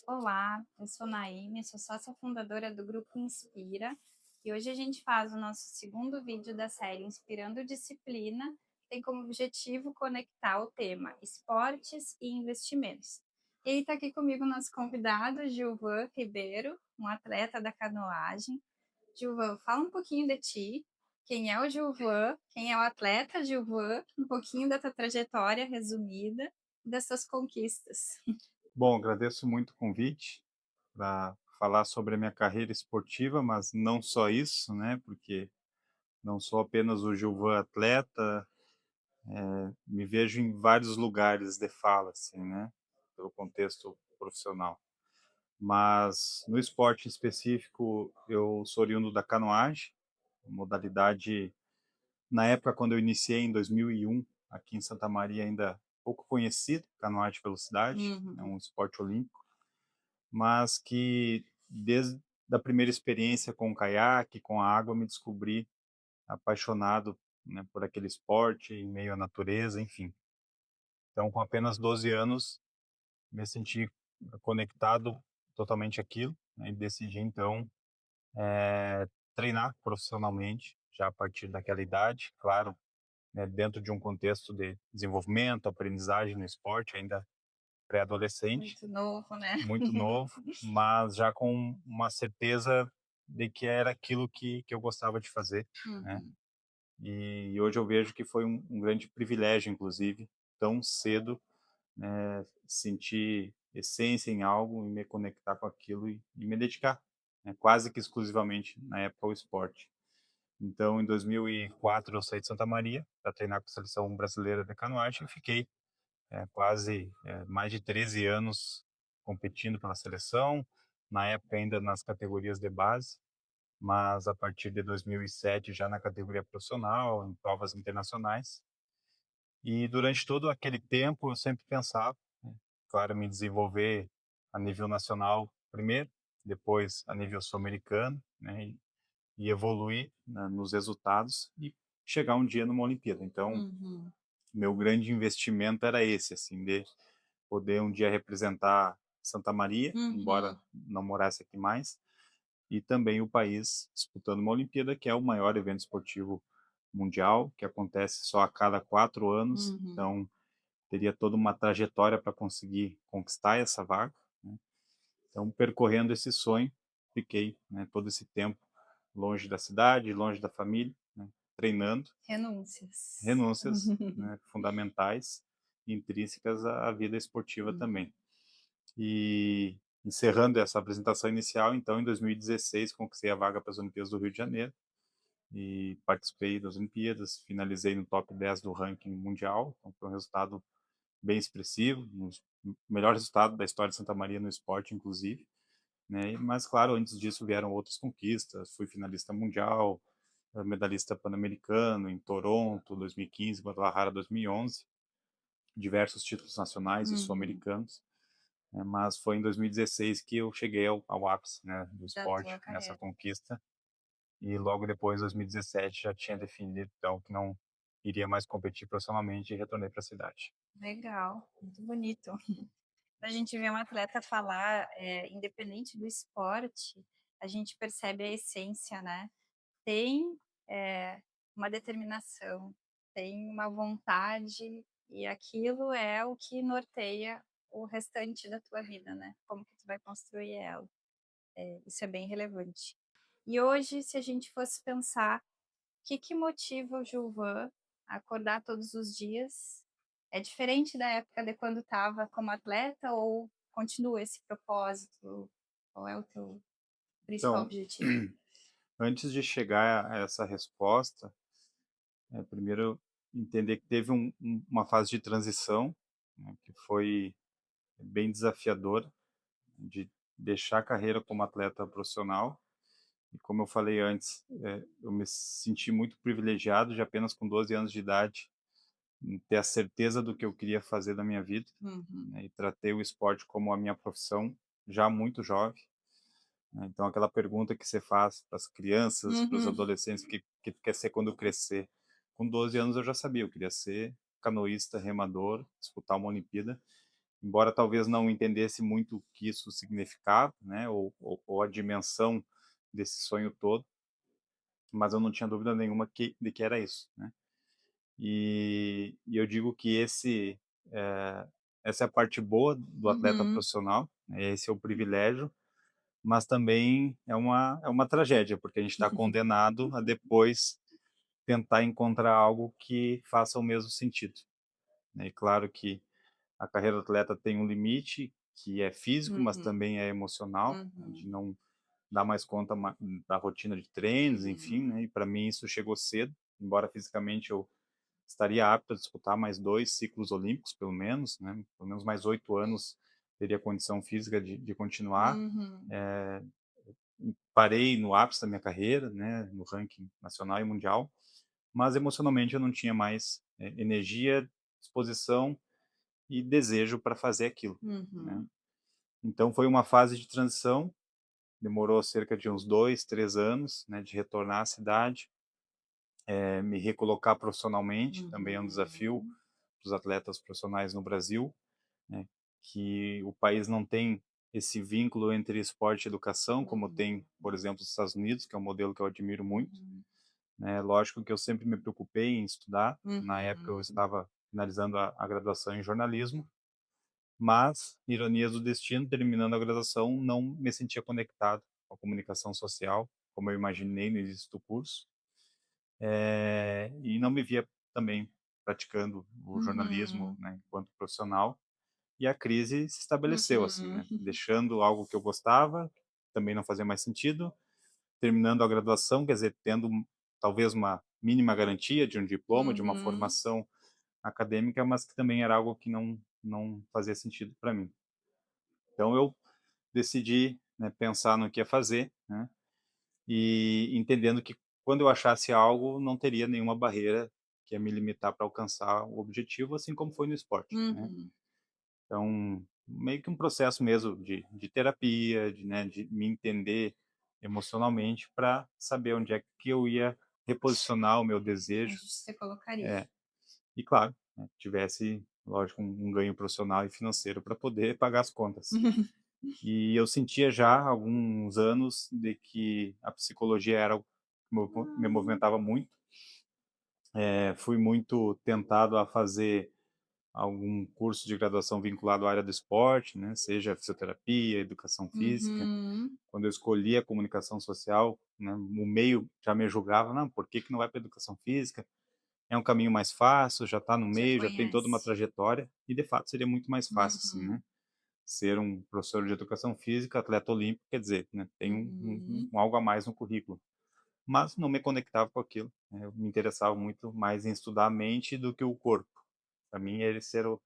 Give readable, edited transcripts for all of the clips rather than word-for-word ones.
Olá, eu sou Naime, sou sócia fundadora do Grupo Inspira e hoje a gente faz o nosso segundo vídeo da série Inspirando Disciplina, que tem como objetivo conectar o tema esportes e investimentos. E aí está aqui comigo o nosso convidado, Gilvan Ribeiro, um atleta da canoagem. Gilvan, fala um pouquinho de ti, quem é o Gilvan, quem é o atleta Gilvan, um pouquinho da tua trajetória resumida e das suas conquistas. Bom, agradeço muito o convite para falar sobre a minha carreira esportiva, mas não só isso, né? Porque não sou apenas o Gilvan atleta, me vejo em vários lugares de fala, assim, né? Pelo contexto profissional. Mas no esporte em específico, eu sou oriundo da canoagem, modalidade, na época quando eu iniciei em 2001, aqui em Santa Maria ainda pouco conhecido, canoagem de velocidade, é Uhum. um esporte olímpico, mas que desde a primeira experiência com o caiaque, com a água, me descobri apaixonado, né, por aquele esporte, em meio à natureza, enfim. Então, com apenas 12 anos, me senti conectado totalmente àquilo, né, e decidi então treinar profissionalmente, já a partir daquela idade, claro, né, dentro de um contexto de desenvolvimento, aprendizagem no esporte, ainda pré-adolescente, Muito novo, né? muito novo, mas já com uma certeza de que era aquilo que eu gostava de fazer, né. Uhum. E hoje eu vejo que foi um grande privilégio, inclusive, tão cedo, sentir essência em algo e me conectar com aquilo e me dedicar, né, quase que exclusivamente, na época, ao esporte. Então, em 2004, eu saí de Santa Maria para treinar com a seleção brasileira de canoagem e fiquei quase mais de 13 anos competindo pela seleção, na época ainda nas categorias de base, mas a partir de 2007 já na categoria profissional, em provas internacionais. E durante todo aquele tempo eu sempre pensava, né, claro, me desenvolver a nível nacional primeiro, depois a nível sul-americano, né, e evoluir, né, nos resultados e chegar um dia numa Olimpíada. Então, Uhum. meu grande investimento era esse, assim, de poder um dia representar Santa Maria, embora Uhum. não morasse aqui mais, e também o país disputando uma Olimpíada, que é o maior evento esportivo mundial, que acontece só a cada 4 anos, Uhum. então teria toda uma trajetória para conseguir conquistar essa vaga, né? Então, percorrendo esse sonho, fiquei, né, todo esse tempo longe da cidade, longe da família, né, treinando, Renúncias. renúncias, né, fundamentais, intrínsecas à vida esportiva Uhum. também. E encerrando essa apresentação inicial, então, em 2016, conquistei a vaga para as Olimpíadas do Rio de Janeiro e participei das Olimpíadas, finalizei no top 10 do ranking mundial, então foi um resultado bem expressivo, o melhor resultado da história de Santa Maria no esporte, inclusive, né? Mas, claro, antes disso vieram outras conquistas, fui finalista mundial, medalhista pan-americano em Toronto 2015, Guadalajara 2011, diversos títulos nacionais e Uhum. sul-americanos. Mas foi em 2016 que eu cheguei ao ápice, né, do Da tua esporte, nessa carreira. conquista, e logo depois, em 2017, já tinha definido então que não iria mais competir profissionalmente e retornei para a cidade. Legal, muito bonito. A gente vê um atleta falar, independente do esporte, a gente percebe a essência, né? Tem, uma determinação, tem uma vontade e aquilo é o que norteia o restante da tua vida, né? Como que tu vai construir ela. Isso é bem relevante. E hoje, se a gente fosse pensar, o que que motiva o Gilvan a acordar todos os dias? É diferente da época de quando estava como atleta ou continua esse propósito? Qual é o teu principal Então, objetivo? antes de chegar a essa resposta, primeiro entender que teve uma fase de transição, né, que foi bem desafiadora, de deixar a carreira como atleta profissional. E como eu falei antes, eu me senti muito privilegiado de apenas com 12 anos de idade em ter a certeza do que eu queria fazer da minha vida, Uhum, né, e tratei o esporte como a minha profissão já muito jovem, né. Então aquela pergunta que você faz para as crianças, para os uhum, adolescentes, que tu quer ser quando crescer? Com 12 anos eu já sabia, eu queria ser canoísta, remador, disputar uma Olimpíada, embora talvez não entendesse muito o que isso significava, né, ou a dimensão desse sonho todo, mas eu não tinha dúvida nenhuma de que era isso, né. E eu digo que eh, essa é a parte boa do atleta Uhum, profissional, né, esse é o privilégio, mas também é uma tragédia, porque a gente está condenado a depois tentar encontrar algo que faça o mesmo sentido, né. E claro que a carreira do atleta tem um limite, que é físico, mas uhum, também é emocional, né, de uhum, não dar mais conta da rotina de treinos, enfim, uhum, né, e para mim isso chegou cedo, embora fisicamente eu estaria apto a disputar mais 2 ciclos olímpicos, pelo menos, né, pelo menos mais 8 anos teria condição física de continuar. uhum, Parei no ápice da minha carreira, né, no ranking nacional e mundial, mas emocionalmente eu não tinha mais, energia, disposição e desejo para fazer aquilo, né. uhum, Então foi uma fase de transição, demorou cerca de uns 2, 3 anos, né, de retornar à cidade, me recolocar profissionalmente, também é um desafio uhum, para os atletas profissionais no Brasil, né, que o país não tem esse vínculo entre esporte e educação, como tem, por uhum, exemplo, os Estados Unidos, que é um modelo que eu admiro muito, uhum, né. Lógico que eu sempre me preocupei em estudar, na época eu uhum, estava finalizando a graduação em jornalismo, mas, ironias do destino, terminando a graduação, não me sentia conectado com a comunicação social, como eu imaginei no início do curso, e não me via também praticando o jornalismo, uhum, né, enquanto profissional. E a crise se estabeleceu, assim, uhum, né, deixando algo que eu gostava, também não fazia mais sentido, terminando a graduação, quer dizer, tendo talvez uma mínima garantia de um diploma, de uma uhum, formação acadêmica, mas que também era algo que não fazia sentido para mim. Então eu decidi, né, pensar no que ia fazer, né, e entendendo que quando eu achasse algo, não teria nenhuma barreira que ia me limitar para alcançar o objetivo, assim como foi no esporte, né. uhum, Então, meio que um processo mesmo de terapia, né, de me entender emocionalmente para saber onde é que eu ia reposicionar o meu desejo, onde você colocaria? é, e claro, né, tivesse, lógico, um ganho profissional e financeiro para poder pagar as contas. E eu sentia já há alguns anos de que a psicologia era algo que me movimentava muito. Fui muito tentado a fazer algum curso de graduação vinculado à área do esporte, né, seja fisioterapia, educação física. Uhum, Quando eu escolhi a comunicação social, né, o meio já me julgava: "Não, por que que não vai para educação física? É um caminho mais fácil, já está no já meio, já tem toda uma conhece. trajetória", e de fato seria muito mais fácil, assim, Uhum, né. Ser um professor de educação física, atleta olímpico, quer dizer, né, tem uhum, um algo a mais no currículo. Mas não me conectava com aquilo, né, eu me interessava muito mais em estudar a mente do que o corpo. Para mim esse era o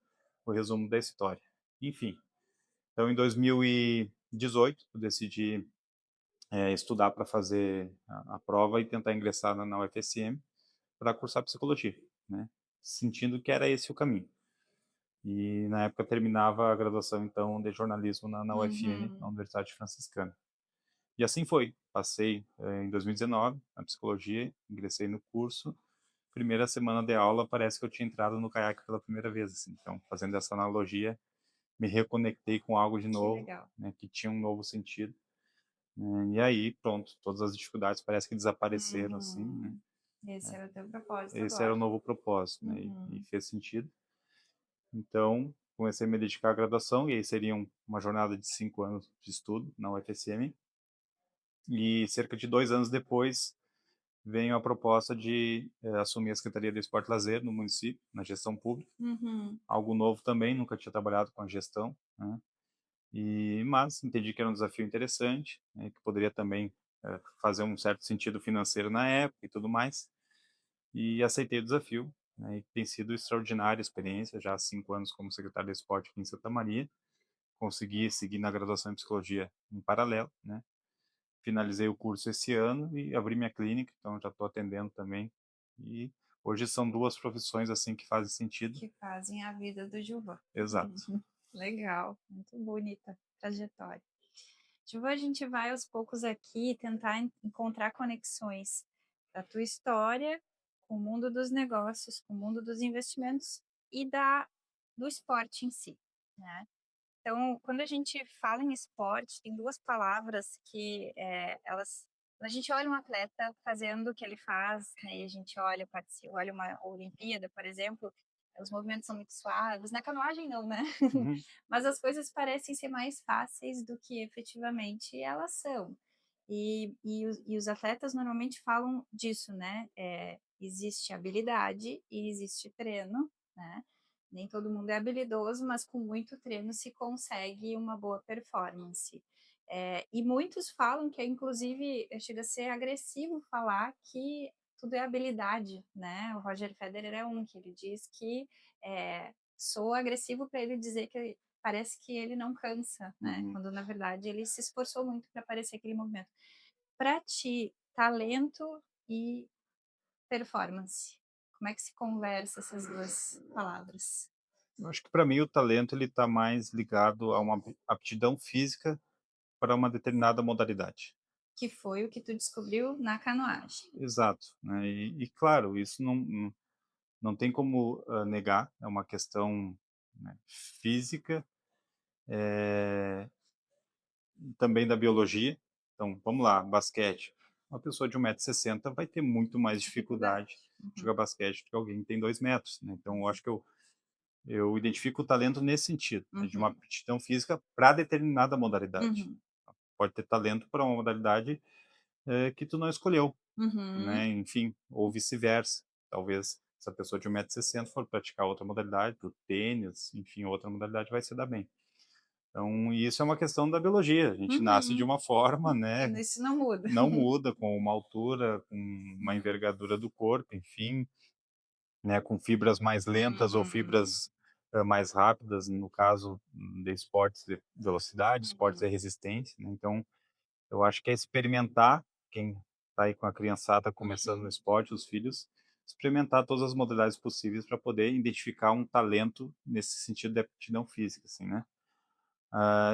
resumo da história. Enfim, então em 2018 eu decidi, estudar para fazer a prova e tentar ingressar na UFSM para cursar psicologia, né, sentindo que era esse o caminho. E na época terminava a graduação então de jornalismo na UFN, na uhum, Universidade Franciscana. E assim foi, passei, em 2019 na psicologia, ingressei no curso, primeira semana de aula parece que eu tinha entrado no caiaque pela primeira vez, assim, então fazendo essa analogia, me reconectei com algo de que novo, legal. né, que tinha um novo sentido, e aí pronto, todas as dificuldades parece que desapareceram, assim, né. Uhum. Esse era o teu propósito Esse era o agora. novo propósito, né, e Uhum, fez sentido. Então, comecei a me dedicar à graduação, e aí seriam uma jornada de 5 anos de estudo na UFSM, e cerca de 2 anos depois, veio a proposta de, assumir a Secretaria do Esporte e Lazer no município, na gestão pública. uhum, Algo novo também, nunca tinha trabalhado com a gestão, né, mas entendi que era um desafio interessante, né, que poderia também, fazer um certo sentido financeiro na época e tudo mais, e aceitei o desafio, né, e tem sido extraordinária a experiência, já há 5 anos como secretário de esporte aqui em Santa Maria. Consegui seguir na graduação em psicologia em paralelo, né. Finalizei o curso esse ano e abri minha clínica, então já estou atendendo também. E hoje são 2 profissões, assim, que fazem sentido. que fazem a vida do Gilvan. Exato. Legal, muito bonita a trajetória. Gilvan, a gente vai aos poucos aqui tentar encontrar conexões da tua história com o mundo dos negócios, com o mundo dos investimentos e do esporte em si, né? Então, quando a gente fala em esporte, tem 2 palavras que, elas quando a gente olha um atleta fazendo o que ele faz, né, e a gente olha uma Olimpíada, por exemplo, os movimentos são muito suaves, na canoagem não, né, Uhum, mas as coisas parecem ser mais fáceis do que efetivamente elas são. E os atletas normalmente falam disso, né, existe habilidade e existe treino, né, nem todo mundo é habilidoso, mas com muito treino se consegue uma boa performance. E muitos falam que é inclusive chega a ser agressivo falar que tudo é habilidade, né. O Roger Federer é um que ele diz que, soa agressivo para ele dizer que parece que ele não cansa, né, uhum. quando na verdade ele se esforçou muito para parecer aquele movimento. Para ti, talento e performance, como é que se conversa essas 2 palavras? Eu acho que para mim o talento ele está mais ligado a uma aptidão física para uma determinada modalidade. Que foi o que tu descobriu na canoagem. Exato, né, e claro, isso não tem como, negar, é uma questão, né, física, eh, também da biologia. Então, vamos lá, basquete. Uma pessoa de 1,60 m vai ter muito mais Dificuldade. dificuldade de Uhum, jogar basquete do que alguém que tem 2 metros, né. Então eu uhum, acho que eu identifico o talento nesse sentido, né, de uma uhum, aptidão física para determinada modalidade. uhum, Pode ter talento para uma modalidade, que tu não escolheu, uhum, né, enfim, ou vice-versa. Talvez se a pessoa de 1,60 m for praticar outra modalidade, para o tênis, enfim, outra modalidade vai se dar bem. Então, isso é uma questão da biologia, a gente nasce de uhum. uma forma, né, Isso não muda. não muda com uma altura, com uma Uhum, envergadura do corpo, enfim, né, com fibras mais lentas ou uhum, fibras, mais rápidas, no caso de esportes de velocidade, esportes uhum, de resistência, né, então eu acho que é experimentar, quem está aí com a criançada começando no uhum. esporte, os filhos, experimentar todas as modalidades possíveis para poder identificar um talento nesse sentido de aptidão física, assim, né.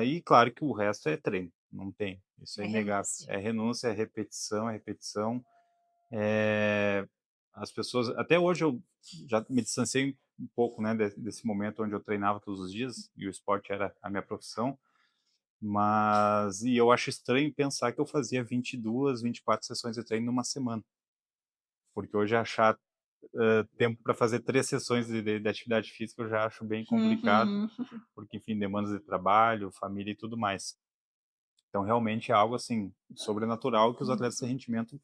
E claro que o resto é treino, não tem, isso é É inegável. renúncia. É renúncia, é repetição. Eh, as pessoas até hoje eu já me distanciei um pouco, né, desse momento onde eu treinava todos os dias e o esporte era a minha profissão, mas eu acho estranho pensar que eu fazia 22, 24 sessões de treino numa semana, porque hoje achar, tempo para fazer 3 sessões de atividade física eu já acho bem complicado, Uhum. porque, enfim, demandas de trabalho, família e tudo mais. Então realmente é algo, assim, sobrenatural que os atletas de Uhum. rendimento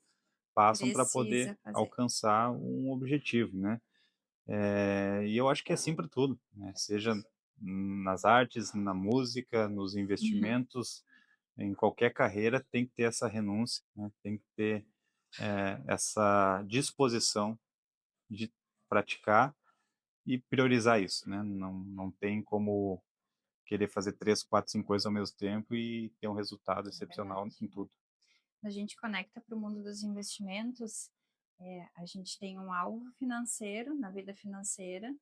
passam para poder Precisa fazer. alcançar um objetivo, né. E eu acho que é assim para tudo, né, seja nas artes, na música, nos Uhum, investimentos, em qualquer carreira tem que ter essa renúncia, né, tem que ter, essa disposição de praticar e priorizar isso, né, não tem como querer fazer 3, 4, 5 coisas ao mesmo tempo e ter um resultado é verdade. excepcional em tudo. Quando a gente conecta para o mundo dos investimentos, a gente tem um alvo financeiro na vida financeira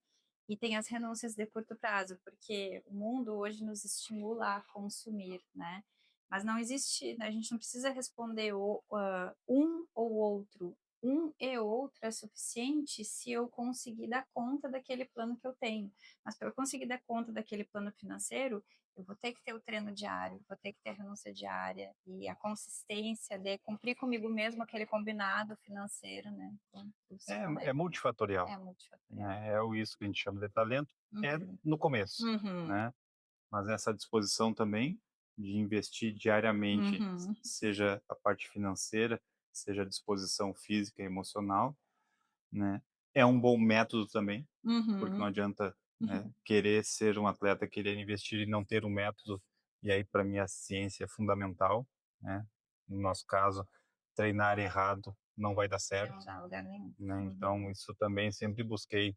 e tem as renúncias de curto prazo, porque o mundo hoje nos estimula a consumir, né? Mas não existe, a gente não precisa responder um ou outro. Um e outro é suficiente se eu conseguir dar conta daquele plano que eu tenho. Mas para eu conseguir dar conta daquele plano financeiro, eu vou ter que ter o treino diário, vou ter que ter a renúncia diária e a consistência de cumprir comigo mesmo aquele combinado financeiro, né? Então, tudo se É conecta. multifatorial, É multifatorial. né, é o isso que a gente chama de talento, é Uhum. no começo, Uhum. né, mas essa disposição também de investir diariamente, Uhum. seja a parte financeira, seja a disposição física e emocional, né, é um bom método também, porque não Uhum. adianta, né, querer ser um atleta, querer investir e não ter um método, e aí para mim a ciência é fundamental, né, no nosso caso, treinar errado não vai dar Não certo, dá lugar nenhum. né, então Uhum. isso também sempre busquei.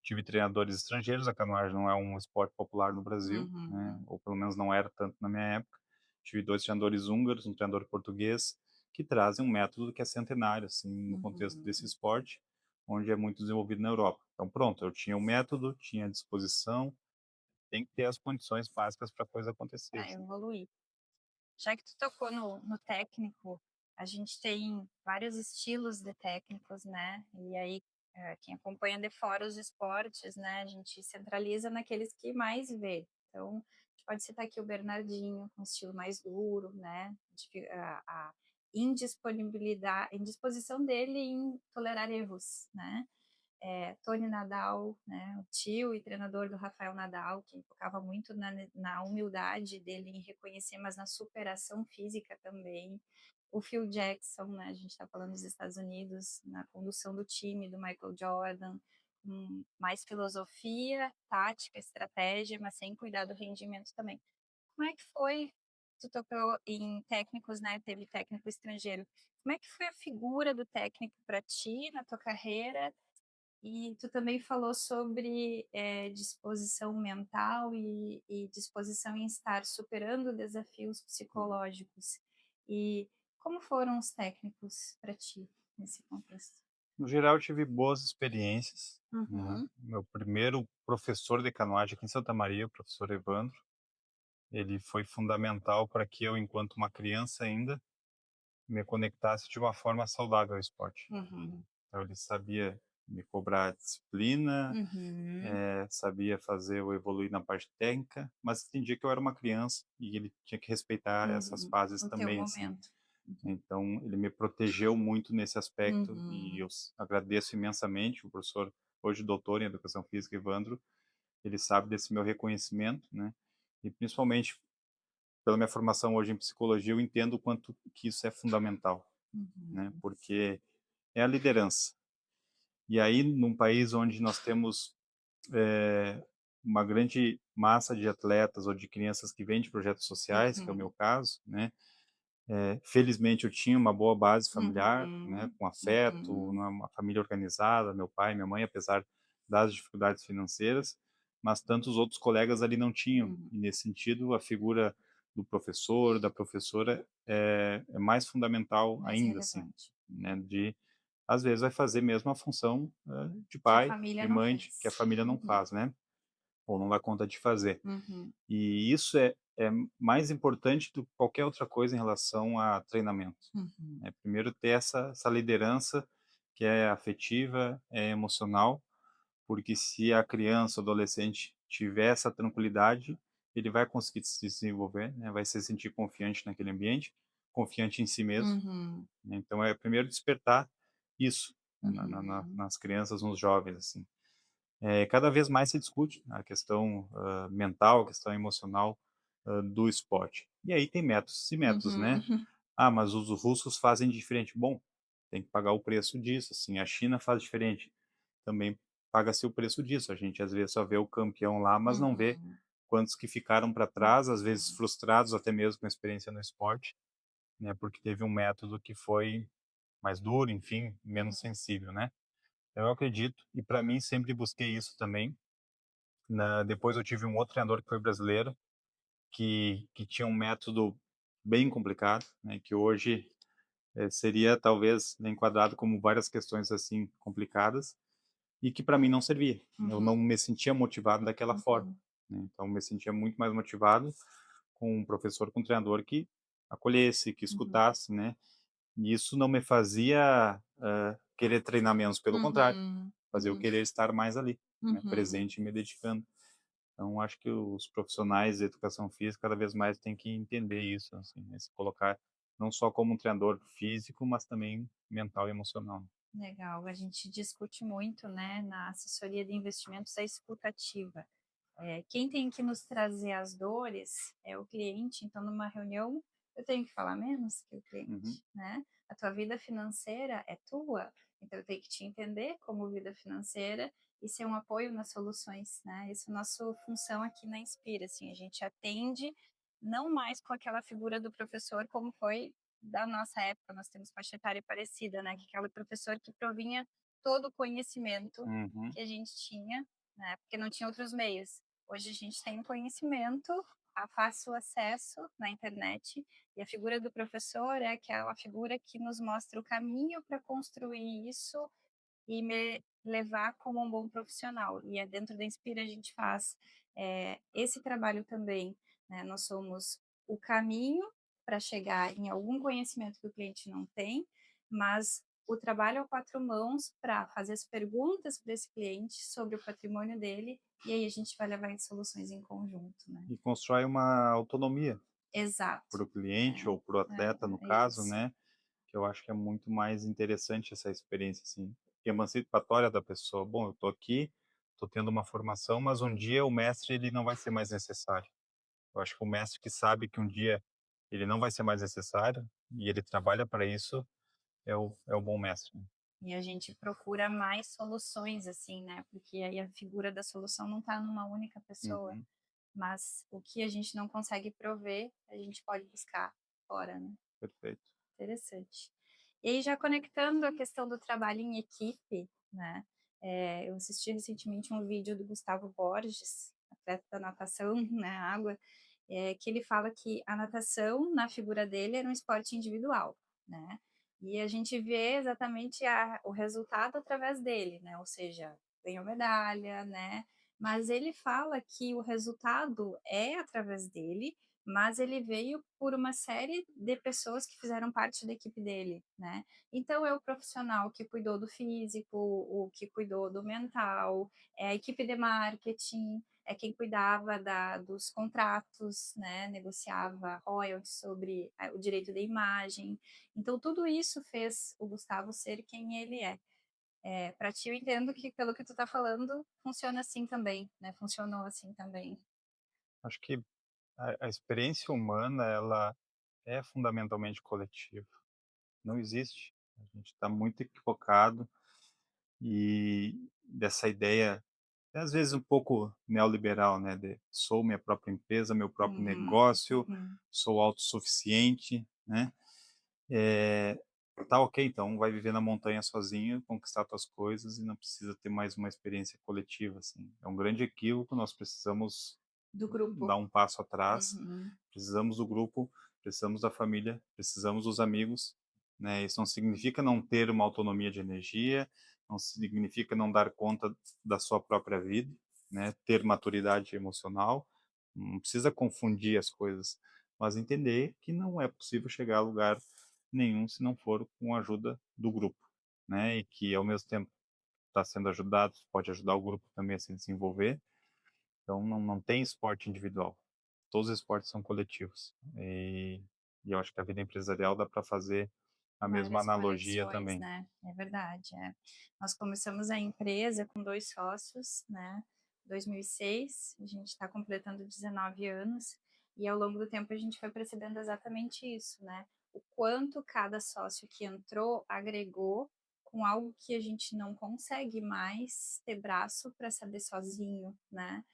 Tive treinadores estrangeiros, a canoagem não é um esporte popular no Brasil, né, Uhum. ou pelo menos não era tanto na minha época. Tive 2 treinadores húngaros, um treinador português, que trazem um método que é centenário, assim, no contexto desse Uhum. esporte, onde é muito desenvolvido na Europa. Então pronto, eu tinha o método, tinha a disposição, tem que ter as condições básicas para a coisa acontecer, Para assim. evoluir. Já que tu tocou no técnico, a gente tem vários estilos de técnicos, né? E aí, quem acompanha de fora os esportes, né? A gente centraliza naqueles que mais vê. Então, Pode citar aqui o Bernardinho, com estilo mais duro, né, a indisposição dele em tolerar erros, né. Tony Nadal, né, o tio e treinador do Rafael Nadal, que focava muito na humildade dele em reconhecer, mas na superação física também. O Phil Jackson, né, a gente está falando dos Estados Unidos, na condução do time, do Michael Jordan, com mais filosofia, tática, estratégia, mas sem cuidar do rendimento também. Como é que foi? Tu tocou em técnicos, né? Teve técnico estrangeiro. Como é que foi a figura do técnico para ti na tua carreira? E tu também falou sobre disposição mental e disposição em estar superando desafios psicológicos. E como foram os técnicos para ti nesse contexto? No geral, eu tive boas experiências, né. Uhum, Meu primeiro professor de canoagem aqui em Santa Maria, o professor Evandro, ele foi fundamental para que eu, enquanto uma criança ainda, me conectasse de uma forma saudável ao esporte. uhum, Então ele sabia me cobrar disciplina, uhum, sabia fazer eu evoluir na parte técnica, mas entendia que eu era uma criança e ele tinha que respeitar essas uhum. fases O teu também, assim. momento. Então ele me protegeu muito nesse aspecto e Uhum, eu agradeço imensamente o professor, hoje doutor em educação física, Evandro, ele sabe desse meu reconhecimento, né? E principalmente pela minha formação hoje em psicologia, eu entendo o quanto que isso é fundamental, né? uhum, Porque é a liderança. E aí, num país onde nós temos uma grande massa de atletas ou de crianças que vêm de projetos sociais, que é o meu uhum, caso, né? Felizmente eu tinha uma boa base familiar, né, uhum, com afeto, uhum, uma família organizada, meu pai, minha mãe, apesar das dificuldades financeiras, mas tantos outros colegas ali não tinham. uhum. E nesse sentido, a figura do professor, da professora é mais fundamental Mais ainda, assim, relevante. né, de às vezes vai fazer mesmo a função de Que a pai, família de não mãe, que a fez. família não Uhum, faz, né, ou não dá conta de fazer. uhum, E isso é mais importante do que qualquer outra coisa em relação a treinamento. uhum, Primeiro ter essa liderança que é afetiva, é emocional, porque se a criança ou adolescente tiver essa tranquilidade, ele vai conseguir se desenvolver, né, vai se sentir confiante naquele ambiente, confiante em si mesmo, uhum, né. Então é primeiro despertar isso, né, uhum, nas crianças, nos jovens, assim. Cada vez mais se discute a questão, mental, a questão emocional, do esporte. E aí tem métodos e métodos, né. uhum, "Ah, mas os russos fazem diferente". Bom, tem que pagar o preço disso, assim, a China faz diferente, também paga-se o preço disso. A gente às vezes só vê o campeão lá, mas não vê uhum, quantos que ficaram para trás, às vezes frustrados até mesmo com a experiência no esporte, né, porque teve um método que foi mais duro, enfim, menos sensível, né. Eu acredito, e para mim sempre busquei isso também. Depois eu tive um outro treinador que foi brasileiro, que tinha um método bem complicado, né, que hoje seria talvez enquadrado como várias questões assim complicadas e que para mim não servia. Eu uhum, não me sentia motivado daquela forma, uhum, né? Então eu me sentia muito mais motivado com um professor, com um treinador que acolhesse, que uhum, escutasse, né? E isso não me fazia querer treinar menos, pelo contrário, uhum, fazia eu uhum, querer estar mais ali, né? uhum. Presente e me dedicando. Então, acho que os profissionais de educação física cada vez mais têm que entender isso, assim, né, se colocar não só como um treinador físico, mas também mental e emocional. Legal, a gente discute muito, né, na assessoria de investimentos a escuta ativa. Quem tem que nos trazer as dores é o cliente, então numa reunião eu tenho que falar menos que o Uhum, cliente, né? A tua vida financeira é tua, então eu tenho que te entender como vida financeira e ser um apoio nas soluções, né? Isso é a nossa função aqui na Inspira, assim, a gente atende não mais com aquela figura do professor como foi da nossa época, nós temos faixa etária parecida, né? Que aquele professor que provinha todo o conhecimento uhum, que a gente tinha, né? Porque não tinha outros meios. Hoje a gente tem conhecimento a fácil acesso na internet e a figura do professor é aquela figura que nos mostra o caminho para construir isso e me levar como um bom profissional. E é dentro da Inspira a gente faz esse trabalho também, né? Nós somos o caminho para chegar em algum conhecimento que o cliente não tem, mas o trabalho a 4 mãos para fazer as perguntas para esse cliente sobre o patrimônio dele, e aí a gente vai levar em soluções em conjunto, né. E constrói uma autonomia Exato. para o cliente ou para o atleta, no É caso, isso. né, que eu acho que é muito mais interessante essa experiência, assim, emancipatória da pessoa. Bom, eu estou aqui, estou tendo uma formação, mas um dia o mestre ele não vai ser mais necessário. Eu acho que o mestre que sabe que um dia ele não vai ser mais necessário e ele trabalha para isso, é o bom mestre. E a gente procura mais soluções, assim, né, porque aí a figura da solução não está numa única pessoa, Uhum, mas o que a gente não consegue prover, a gente pode buscar fora, né. perfeito. Interessante. E aí já conectando a questão do trabalho em equipe, né, eu assisti recentemente um vídeo do Gustavo Borges, atleta da natação, né, água, que ele fala que a natação, na figura dele, era um esporte individual, né, e a gente vê exatamente o resultado através dele, né, ou seja, ganhou medalha, né, mas ele fala que o resultado é através dele, mas ele veio por uma série de pessoas que fizeram parte da equipe dele, né. Então é o profissional que cuidou do físico, o que cuidou do mental, é a equipe de marketing, é quem cuidava dos contratos, né, negociava royalties sobre o direito de imagem. Então tudo isso fez o Gustavo ser quem ele é. Pra ti eu entendo que pelo que tu tá falando, funciona assim também, né, funcionou assim também. Acho que a experiência humana, ela é fundamentalmente coletiva. Não existe. A gente está muito equivocado e dessa ideia, às vezes um pouco neoliberal, né, de sou minha própria empresa, meu próprio Uhum, negócio, uhum. sou autossuficiente, né? Eh, tá ok, então vai viver na montanha sozinho, conquistar tuas coisas e não precisa ter mais uma experiência coletiva, assim. É um grande equívoco, nós precisamos Do grupo. dar um passo atrás, Uhum. precisamos do grupo, precisamos da família, precisamos dos amigos, né? Isso não significa não ter uma autonomia de energia, não significa não dar conta da sua própria vida, né? Ter maturidade emocional, não precisa confundir as coisas, mas entender que não é possível chegar a lugar nenhum se não for com a ajuda do grupo, né? E que ao mesmo tempo está sendo ajudado, pode ajudar o grupo também a se desenvolver, então não tem esporte individual. Todos os esportes são coletivos. E eu acho que a vida empresarial dá para fazer a mesma Várias analogia conexões, também. né, é verdade, é. Nós começamos a empresa com 2 sócios, né, 2006, a gente está completando 19 anos, e ao longo do tempo a gente foi percebendo exatamente isso, né, o quanto cada sócio que entrou agregou com algo que a gente não consegue mais ter braço para saber sozinho, né.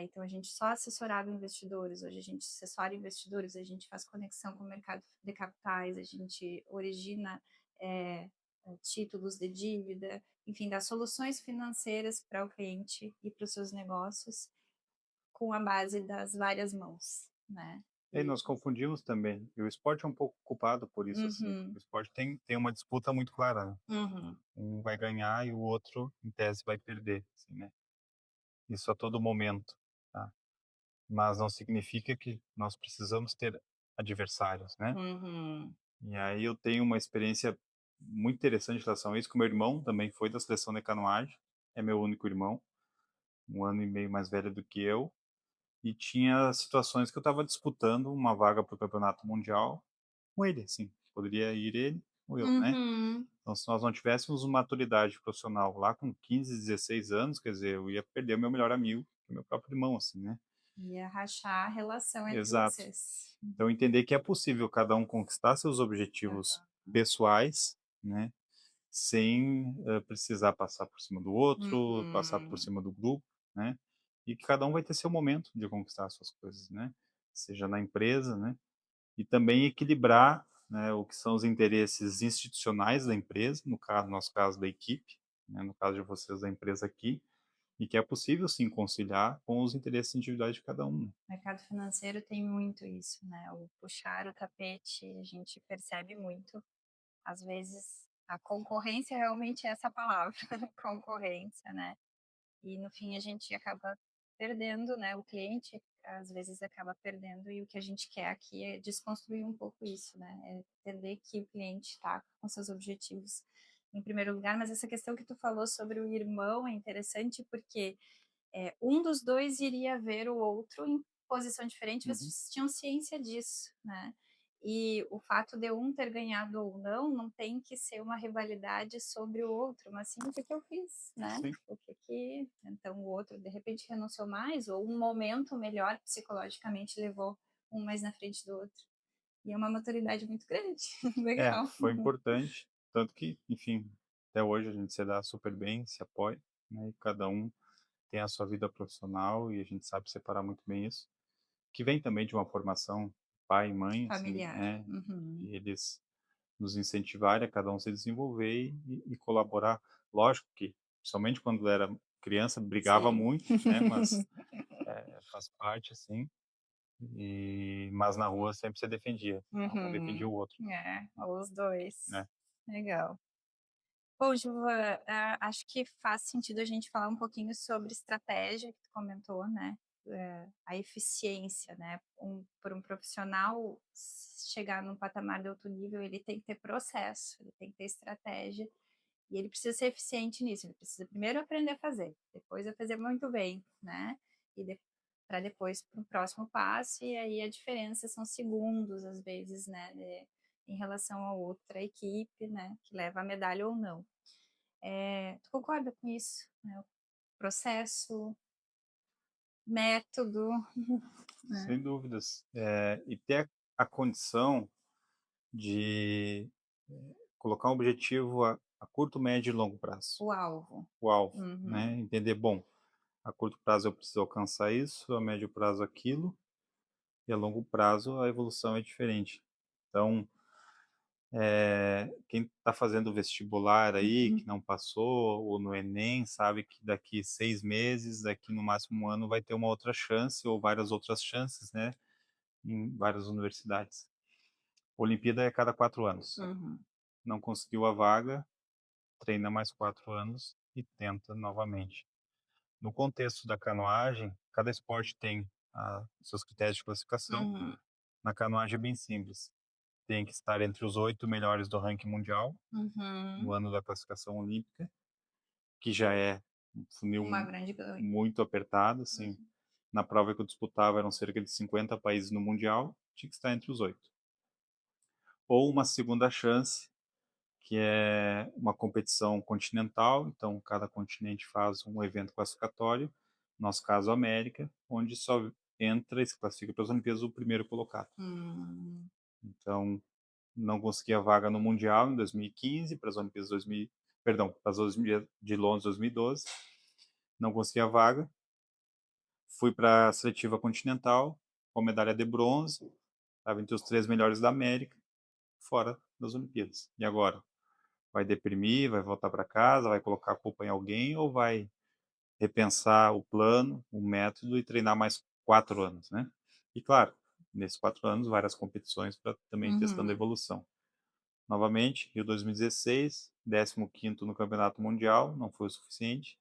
Então a gente só assessorava investidores, hoje a gente assessora investidores, a gente faz conexão com o mercado de capitais, a gente origina, eh, títulos de dívida, enfim, dá soluções financeiras para o cliente e para os seus negócios, com a base das várias mãos, né. E nós confundimos também, e o esporte é um pouco culpado por isso, assim. O Uhum, esporte tem uma disputa muito clara, né? uhum, Um vai ganhar e o outro, em tese, vai perder, assim, né? Isso a todo momento, tá? Mas não significa que nós precisamos ter adversários, né? uhum, E aí eu tenho uma experiência muito interessante em relação a isso, que o meu irmão também foi da seleção de canoagem, é meu único irmão, um ano e meio mais velho do que eu, e tinha situações que eu estava disputando uma vaga para o campeonato mundial com ele, assim, poderia ir ele ou eu, né? uhum. Então, se nós não tivéssemos uma maturidade profissional lá com 15, 16 anos, quer dizer, eu ia perder o meu melhor amigo, que é meu próprio irmão, assim, né? Ia rachar a relação entre Exato. vocês. Então, entender que é possível cada um conquistar seus objetivos Aham. pessoais, né? Sem, precisar passar por cima do outro, passar por Uhum. cima do grupo, né, e que cada um vai ter seu momento de conquistar as suas coisas, né, seja na empresa, né, e também equilibrar, né, o que são os interesses institucionais da empresa, no nosso caso da equipe, né, no caso de vocês da empresa aqui, e que é possível sim conciliar com os interesses individuais de cada um, né. Mercado financeiro tem muito isso, né, o puxar o tapete, a gente percebe muito. Às vezes, a concorrência realmente é essa palavra, concorrência, né. E no fim a gente acaba perdendo, né, o cliente. às vezes acaba perdendo e o que a gente quer aqui é desconstruir um pouco isso, né, é entender que o cliente está com seus objetivos em primeiro lugar, mas essa questão que tu falou sobre o irmão é interessante porque um dos 2 iria ver o outro em posição diferente, Uhum. vocês tinham ciência disso, né. E o fato de um ter ganhado ou não, não tem que ser uma rivalidade sobre o outro, mas sim o que que eu fiz, né. Sim. O que que então o outro de repente renunciou mais ou um momento melhor psicologicamente levou um mais na frente do outro. E é uma maturidade muito grande. É, Legal. foi importante, tanto que, enfim, até hoje a gente se dá super bem, se apoia, né, e cada um tem a sua vida profissional e a gente sabe separar muito bem isso, que vem também de uma formação pai e mãe, assim, Familiar. né, Uhum. e eles nos incentivarem a cada um se desenvolver e colaborar. Lógico que, principalmente quando era criança, brigava Sim. muito, né, mas, faz parte, assim, mas na rua sempre se defendia, um defendia Uhum. o outro, É, os 2. né. Legal. Bom, Giovana, acho que faz sentido a gente falar um pouquinho sobre estratégia, que tu comentou, né, a eficiência, né, para um profissional chegar num patamar de alto nível, ele tem que ter processo, ele tem que ter estratégia, e ele precisa ser eficiente nisso, ele precisa primeiro aprender a fazer, depois a fazer muito bem, né, e para depois para o próximo passo, e aí a diferença são segundos, às vezes, né, em relação a outra equipe, né, que leva a medalha ou não. Tu concorda com isso? Né, o processo, método, né, Sem dúvidas. E ter a condição de colocar um objetivo a curto, médio e longo prazo, o alvo. o alvo, Uhum, né, entender: "Bom, a curto prazo eu preciso alcançar isso, a médio prazo aquilo, e a longo prazo a evolução é diferente". Então, quem está fazendo vestibular aí, uhum, que não passou, ou no Enem, sabe que daqui 6 meses, daqui no máximo 1 ano, vai ter uma outra chance ou várias outras chances, né, em várias universidades. Olimpíada é a cada 4 anos. uhum, Não conseguiu a vaga, treina mais 4 anos e tenta novamente. No contexto da canoagem, cada esporte tem seus critérios de classificação. uhum, Na canoagem é bem simples. Tem que estar entre os 8 melhores do ranking mundial no uhum. ano da classificação olímpica, que já é um funil Uma grande ganho. muito apertado, assim. Na prova que eu disputava eram cerca de 50 países no mundial, tinha que estar entre os 8. Ou uma segunda chance, que é uma competição continental, então cada continente faz um evento classificatório, no nosso caso América, onde só entra e se classifica para as Olimpíadas o primeiro colocado. Hum, Então, não consegui a vaga no Mundial em 2015, para as Olimpíadas 2000, perdão, para as Olimpíadas de Londres 2012, não consegui a vaga, fui para a seletiva continental, com medalha de bronze, estava entre os 3 melhores da América, fora das Olimpíadas. E agora? Vai deprimir, vai voltar para casa, vai colocar a culpa em alguém ou vai repensar o plano, o método e treinar mais 4 anos, né? E claro, nesses 4 anos, várias competições para também testando a uhum, evolução. Novamente, Rio 2016, 15º no Campeonato Mundial, não foi o suficiente.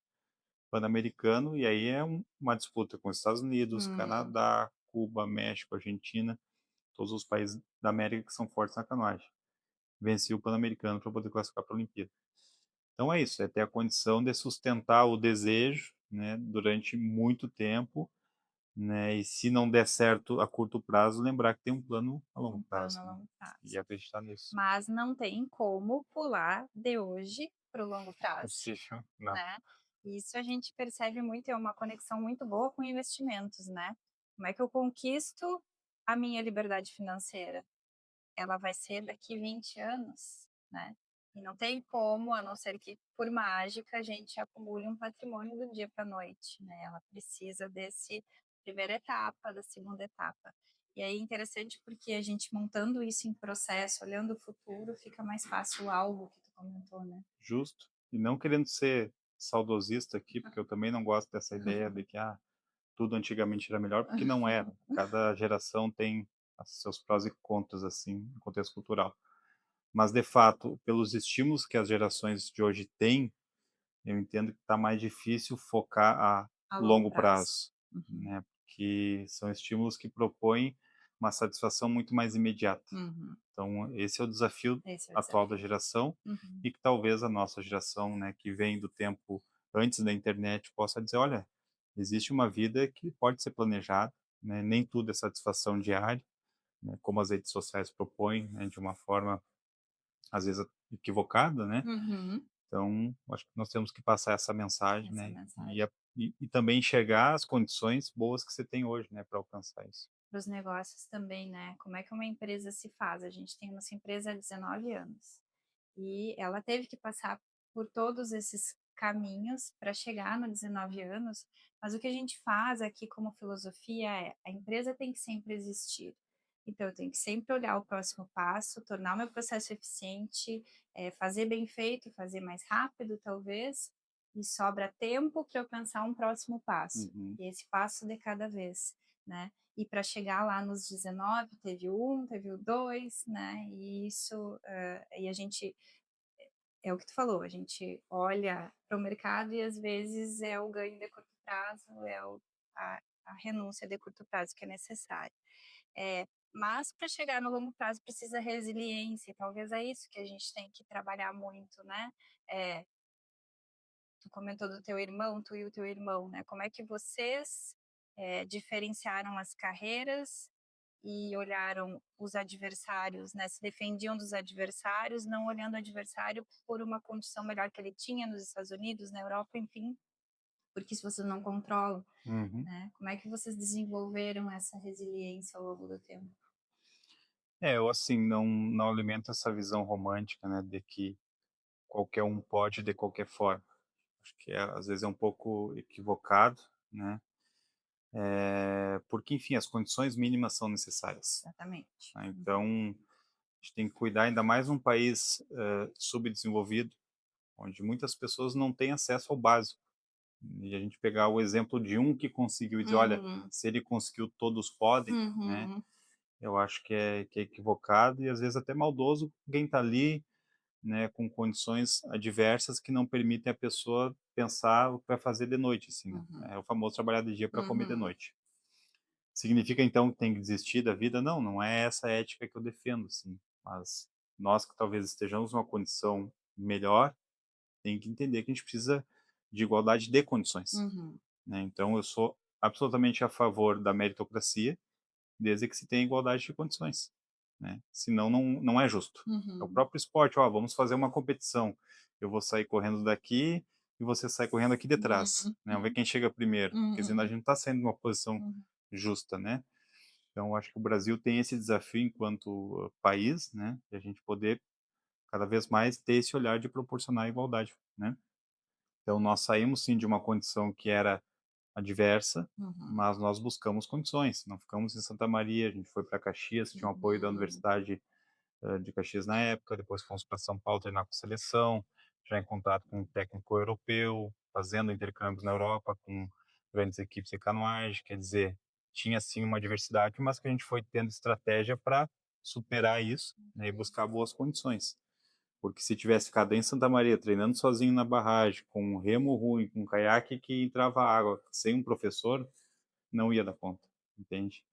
Pan-americano, e aí é uma disputa com os Estados Unidos, hum, Canadá, Cuba, México, Argentina, todos os países da América que são fortes na canoagem. Venci o Pan-americano para poder classificar para a Olimpíada. Então é isso, é ter a condição de sustentar o desejo, né, durante muito tempo, né, e se não der certo a curto prazo, lembrar que tem um plano a longo um plano prazo, a né, longo e prazo. acreditar nisso. Mas não tem como pular de hoje para o longo prazo, Possível, não. né. Isso a gente percebe muito, é uma conexão muito boa com investimentos, né. Como é que eu conquisto a minha liberdade financeira? Ela vai ser daqui 20 anos, né. E não tem como, a não ser que por mágica a gente acumule um patrimônio do dia para a noite, né, ela precisa desse primeira etapa, da segunda etapa. E aí é interessante porque a gente montando isso em processo, olhando o futuro, fica mais fácil o alvo que tu comentou, né. Justo. E não querendo ser saudosista aqui, porque eu também não gosto dessa ideia de que tudo antigamente era melhor, porque não era. Cada geração tem seus prós e contras, assim, no contexto cultural. Mas, de fato, pelos estímulos que as gerações de hoje têm, eu entendo que está mais difícil focar a A longo longo prazo. prazo, Uhum. né? porque são estímulos que propõem uma satisfação muito mais imediata. Uhum. Então esse é o desafio Esse é o atual da desafio. geração Uhum. e que talvez a nossa geração, né, que vem do tempo antes da internet possa dizer: "Olha, existe uma vida que pode ser planejada, né, nem tudo é satisfação diária", né, como as redes sociais propõem, né, de uma forma às vezes equivocada, né. Uhum. Então, acho que nós temos que passar essa mensagem, Essa né, mensagem. e também enxergar as condições boas que você tem hoje, né, para alcançar isso. Para os negócios também, né, como é que uma empresa se faz? A gente tem nossa empresa há 19 anos, e ela teve que passar por todos esses caminhos para chegar no 19 anos, mas o que a gente faz aqui como filosofia é: a empresa tem que sempre existir. Então eu tenho que sempre olhar o próximo passo, tornar o meu processo eficiente, fazer bem feito, fazer mais rápido talvez, e sobra tempo para eu pensar um próximo passo, Uhum. e esse passo de cada vez, né. E para chegar lá nos 19 teve o 1, teve o 2, né, e isso, e a gente é o que tu falou, a gente olha para o mercado e às vezes é o ganho de curto prazo, é a renúncia de curto prazo que é necessária. Mas para chegar no longo prazo precisa resiliência, e talvez é isso que a gente tem que trabalhar muito, né. Eh, Tu comentou do teu irmão, tu e o teu irmão, né, como é que vocês, diferenciaram as carreiras e olharam os adversários, né, se defendiam dos adversários, não olhando o adversário por uma condição melhor que ele tinha nos Estados Unidos, na Europa, enfim, porque se vocês não controlam, Uhum. né, como é que vocês desenvolveram essa resiliência ao longo do tempo? É, eu assim, não alimento essa visão romântica, né, de que qualquer um pode de qualquer forma. Acho que às vezes é um pouco equivocado, né, porque enfim, as condições mínimas são necessárias, Exatamente. né, Uhum. então a gente tem que cuidar, ainda mais num país, subdesenvolvido, onde muitas pessoas não têm acesso ao básico. E a gente pegar o exemplo de um que conseguiu e dizer: "Olha, Uhum. se ele conseguiu, todos podem", né, Uhum. eu acho que é equivocado e às vezes até maldoso quem está ali, né, com condições adversas que não permitem a pessoa pensar o que vai fazer de noite, assim, né. Uhum. É o famoso trabalhar de dia para comer de Uhum. noite. Significa então que tem que desistir da vida? Não, não é essa a ética que eu defendo, assim, mas nós que talvez estejamos numa condição melhor, tem que entender que a gente precisa de igualdade de condições, Uhum. né. Então eu sou absolutamente a favor da meritocracia, desde que se tenha igualdade de condições, né, senão não é justo. É o Uhum. próprio esporte: "Ó, vamos fazer uma competição, eu vou sair correndo daqui e você sai correndo aqui de trás, Uhum. né, vamos ver quem chega primeiro", quer dizer, a Uhum. gente não está saindo de uma posição Uhum. justa, né. Então acho que o Brasil tem esse desafio enquanto país, né, de a gente poder cada vez mais ter esse olhar de proporcionar igualdade, né. Então nós saímos sim de uma condição que era adversa, Uhum. mas nós buscamos condições, não ficamos em Santa Maria, a gente foi para Caxias, tinha um apoio da Uhum. Universidade, de Caxias na época, depois fomos para São Paulo treinar com seleção, já em contato com um técnico europeu, fazendo intercâmbios na Europa com grandes equipes de canoagem, quer dizer, tinha sim uma diversidade, mas que a gente foi tendo estratégia para superar isso, né, e buscar boas condições. Porque se tivesse ficado em Santa Maria treinando sozinho na barragem, com um remo ruim, com um caiaque que entrava água, sem um professor, não ia dar conta, entende?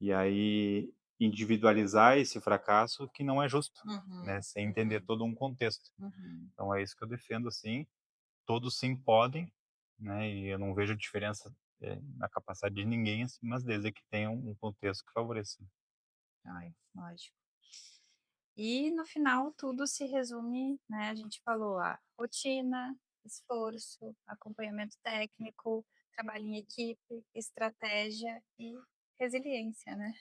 E aí individualizar esse fracasso que não é justo, Uhum. né, sem entender Uhum. todo um contexto. Uhum. Então é isso que eu defendo, assim, todos sim podem, né, e eu não vejo diferença, na capacidade de ninguém, assim, mas desde que tenha um contexto que favoreça. Ai, lógico. E no final tudo se resume, né, a gente falou a rotina, esforço, acompanhamento técnico, trabalho em equipe, estratégia e resiliência, né.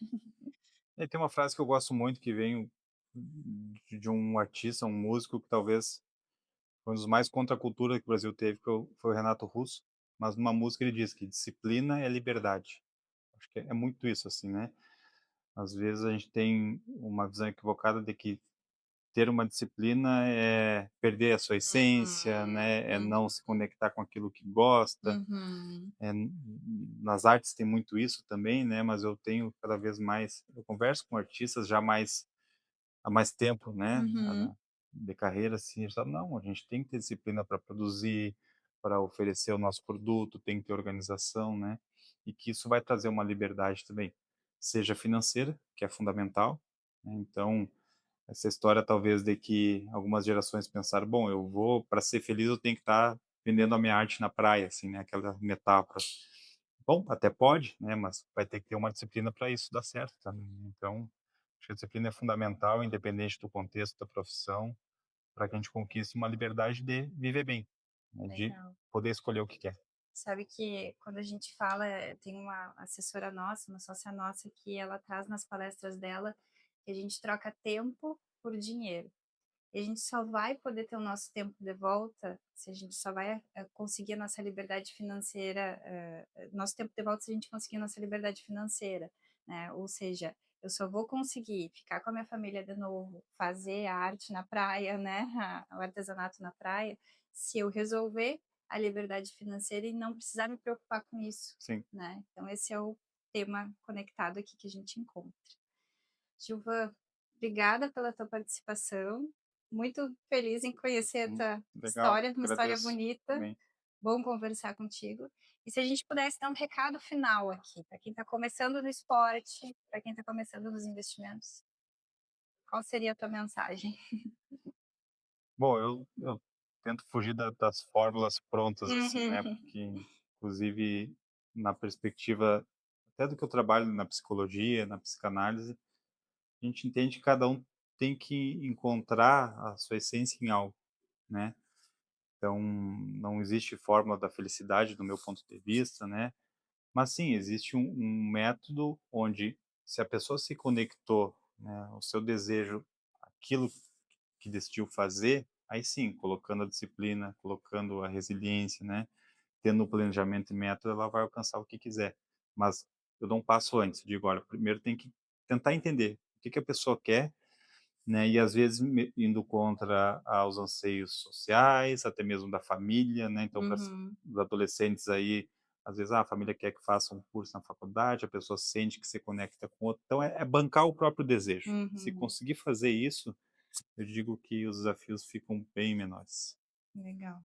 E tem uma frase que eu gosto muito que vem de um artista, um músico que talvez foi um dos mais contra a cultura que o Brasil teve, foi o Renato Russo, mas numa música ele diz que disciplina é liberdade. Acho que é muito isso, assim, né. Às vezes a gente tem uma visão equivocada de que ter uma disciplina é perder a sua essência, Uhum, né, é não uhum, se conectar com aquilo que gosta. uhum, Nas artes tem muito isso também, né, mas eu tenho cada vez mais eu converso com artistas já mais há mais tempo, né, uhum, de carreira, assim, eles falam: "Não, a gente tem que ter disciplina para produzir, para oferecer o nosso produto, tem que ter organização", né. e que isso vai trazer uma liberdade também, seja financeira, que é fundamental, né, então essa história talvez de que algumas gerações pensaram: "Bom, eu vou para ser feliz eu tenho que estar vendendo a minha arte na praia", assim, né, aquela metáfora. Bom, até pode, né, mas vai ter que ter uma disciplina para isso dar certo também, né. Então, acho que a disciplina é fundamental, independente do contexto da profissão, para que a gente conquiste uma liberdade de viver bem, né, de Legal. poder escolher o que quer. Sabe que quando a gente fala, tem uma assessora nossa, uma sócia nossa, que ela traz nas palestras dela que a gente troca tempo por dinheiro. E a gente só vai poder ter o nosso tempo de volta, se a gente só vai, conseguir a nossa liberdade financeira, nosso tempo de volta se a gente conseguir a nossa liberdade financeira, né, ou seja, eu só vou conseguir ficar com a minha família de novo, fazer a arte na praia, né, o artesanato na praia, se eu resolver a liberdade financeira e não precisar me preocupar com isso, Sim. né. Então esse é o tema conectado aqui que a gente encontra. Gilvan, obrigada pela tua participação. Muito feliz em conhecer a tua Legal, história, uma história agradeço bonita. também. Bom conversar contigo. E se a gente pudesse dar um recado final aqui, para quem está começando no esporte, para quem está começando nos investimentos, qual seria a tua mensagem? Bom, eu tento fugir das fórmulas prontas, assim, né, Uhum, porque inclusive na perspectiva até do que eu trabalho na psicologia, na psicanálise, a gente entende que cada um tem que encontrar a sua essência em algo, né. Então, não existe fórmula da felicidade do meu ponto de vista, né, mas sim, existe um método onde se a pessoa se conectou, né, o seu desejo, aquilo que decidiu fazer, aí sim, colocando a disciplina, colocando a resiliência, né, tendo o planejamento e método, ela vai alcançar o que quiser. Mas eu dou um passo antes, digo: "Olha, primeiro tem que tentar entender o que que a pessoa quer", né, e às vezes indo contra aos anseios sociais, até mesmo da família, né, então para uhum, os adolescentes aí, às vezes, a família quer que faça um curso na faculdade, a pessoa sente que se conecta com outro, então é bancar o próprio desejo. Se uhum. conseguir fazer isso, eu digo que os desafios ficam bem menores. Legal.